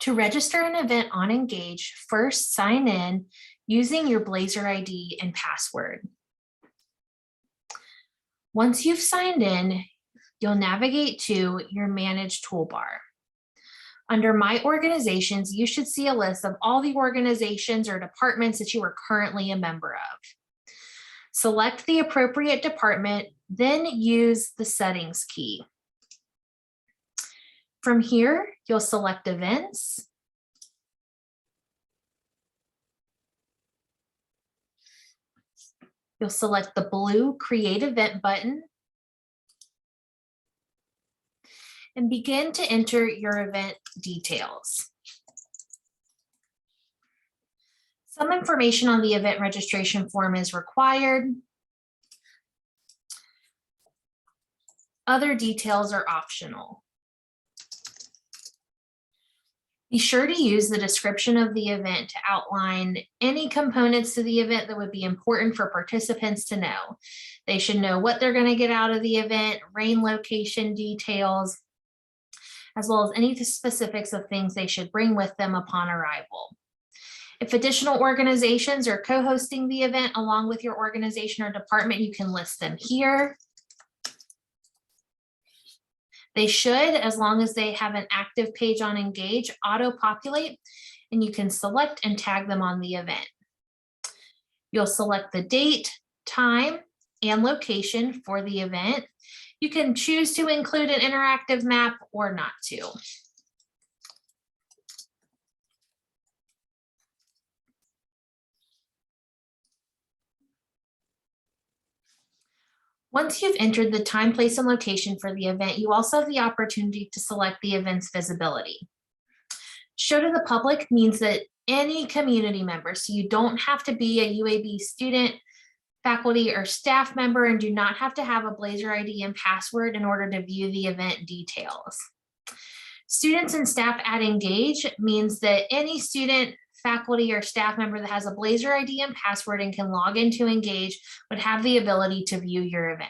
To register an event on Engage, first sign in using your Blazer ID and password. Once you've signed in, you'll navigate to your Manage toolbar. Under My Organizations, you should see a list of all the organizations or departments that you are currently a member of. Select the appropriate department, then use the Settings key. From here, you'll select Events. You'll select the blue Create Event button and begin to enter your event details. Some information on the event registration form is required. Other details are optional. Be sure to use the description of the event to outline any components to the event that would be important for participants to know. They should know what they're going to get out of the event, rain location details, as well as any specifics of things they should bring with them upon arrival. If additional organizations are co-hosting the event along with your organization or department, you can list them here. They should, as long as they have an active page on Engage, auto-populate, and you can select and tag them on the event. You'll select the date, time, and location for the event. You can choose to include an interactive map or not to. Once you've entered the time, place, and location for the event, you also have the opportunity to select the event's visibility. Show to the public means that any community member, so you don't have to be a UAB student, faculty, or staff member, and do not have to have a Blazer ID and password in order to view the event details. Students and staff at Engage means that any student, faculty, or staff member that has a Blazer ID and password and can log into Engage would have the ability to view your event.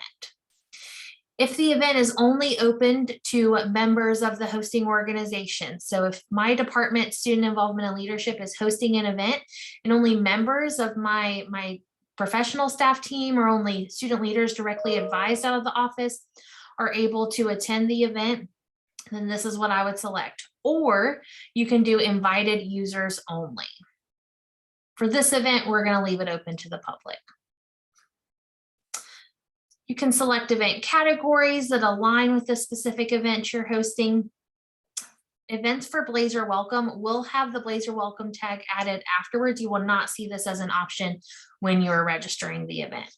If the event is only opened to members of the hosting organization, so if my department, Student Involvement and Leadership, is hosting an event and only members of my professional staff team or only student leaders directly advised out of the office are able to attend the event, then this is what I would select. Or you can do invited users only. For this event, we're going to leave it open to the public. You can select event categories that align with the specific event you're hosting. Events for Blazer Welcome will have the Blazer Welcome tag added afterwards. You will not see this as an option when you're registering the event.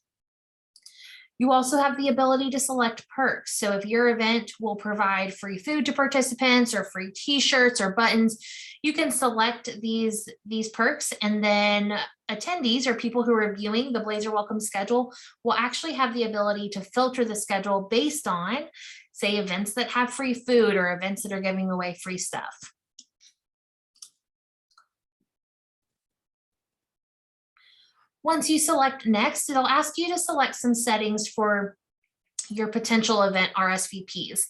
You also have the ability to select perks. So if your event will provide free food to participants or free t-shirts or buttons, you can select these perks, and then attendees or people who are viewing the Blazer Welcome schedule will actually have the ability to filter the schedule based on, say, events that have free food or events that are giving away free stuff. Once you select next, it'll ask you to select some settings for your potential event RSVPs.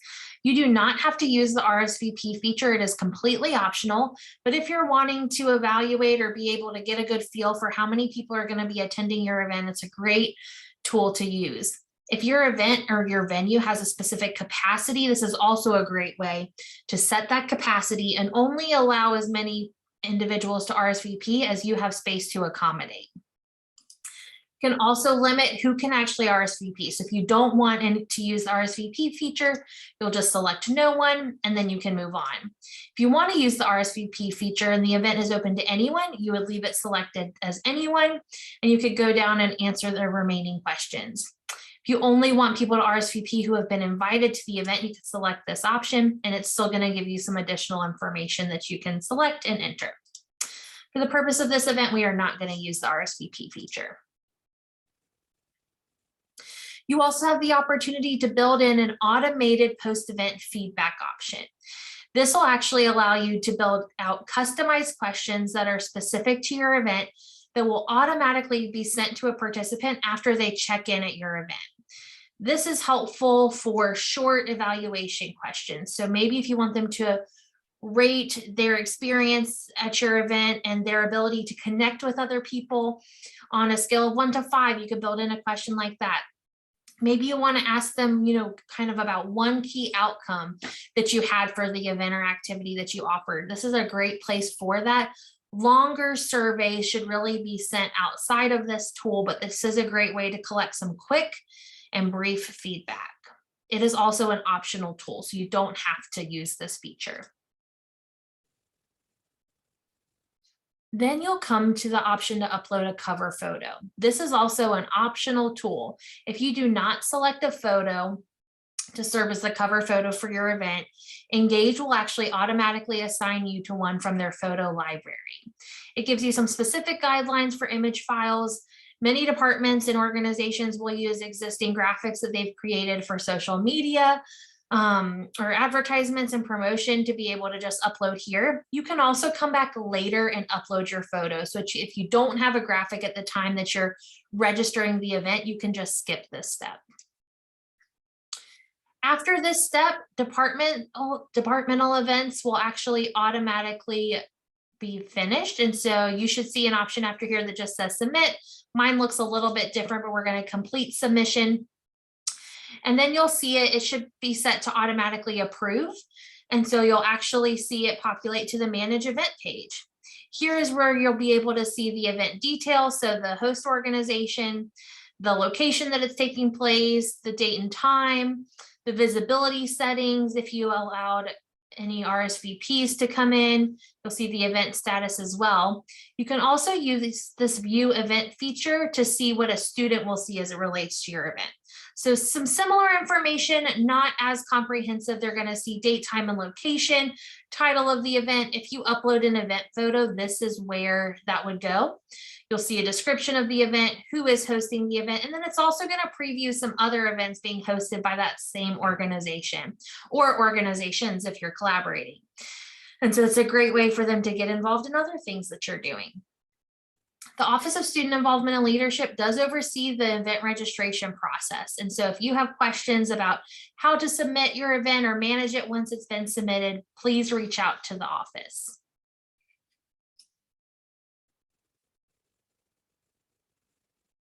You do not have to use the RSVP feature. It is completely optional, but if you're wanting to evaluate or be able to get a good feel for how many people are going to be attending your event, it's a great tool to use. If your event or your venue has a specific capacity, this is also a great way to set that capacity and only allow as many individuals to RSVP as you have space to accommodate. You can also limit who can actually RSVP. So if you don't want to use the RSVP feature, you'll just select no one, and then you can move on. If you want to use the RSVP feature and the event is open to anyone, you would leave it selected as anyone, and you could go down and answer the remaining questions. If you only want people to RSVP who have been invited to the event, you can select this option, and it's still going to give you some additional information that you can select and enter. For the purpose of this event, we are not going to use the RSVP feature. You also have the opportunity to build in an automated post-event feedback option. This will actually allow you to build out customized questions that are specific to your event that will automatically be sent to a participant after they check in at your event. This is helpful for short evaluation questions. So maybe if you want them to rate their experience at your event and their ability to connect with other people. On a scale of 1 to 5, you could build in a question like that. Maybe you want to ask them, kind of about one key outcome that you had for the event or activity that you offered. This is a great place for that. Longer surveys should really be sent outside of this tool, but this is a great way to collect some quick and brief feedback. It is also an optional tool, so you don't have to use this feature. Then you'll come to the option to upload a cover photo. This is also an optional tool. If you do not select a photo to serve as the cover photo for your event, Engage will actually automatically assign you to one from their photo library. It gives you some specific guidelines for image files. Many departments and organizations will use existing graphics that they've created for social media or advertisements and promotion to be able to just upload here. You can also come back later and upload your photo. So if you don't have a graphic at the time that you're registering the event, you can just skip this step. After this step, departmental events will actually automatically be finished. And so you should see an option after here that just says submit. Mine looks a little bit different, but we're going to complete submission. And then you'll see it should be set to automatically approve. And so you'll actually see it populate to the manage event page. Here is where you'll be able to see the event details. So the host organization, the location that it's taking place, the date and time, the visibility settings, if you allowed any RSVPs to come in, you'll see the event status as well. You can also use this view event feature to see what a student will see as it relates to your event. So some similar information, not as comprehensive. They're going to see date, time, and location, title of the event. If you upload an event photo, this is where that would go. You'll see a description of the event, who is hosting the event, and then it's also going to preview some other events being hosted by that same organization or organizations if you're collaborating. And so it's a great way for them to get involved in other things that you're doing. The Office of Student Involvement and Leadership does oversee the event registration process. And so if you have questions about how to submit your event or manage it once it's been submitted, please reach out to the office.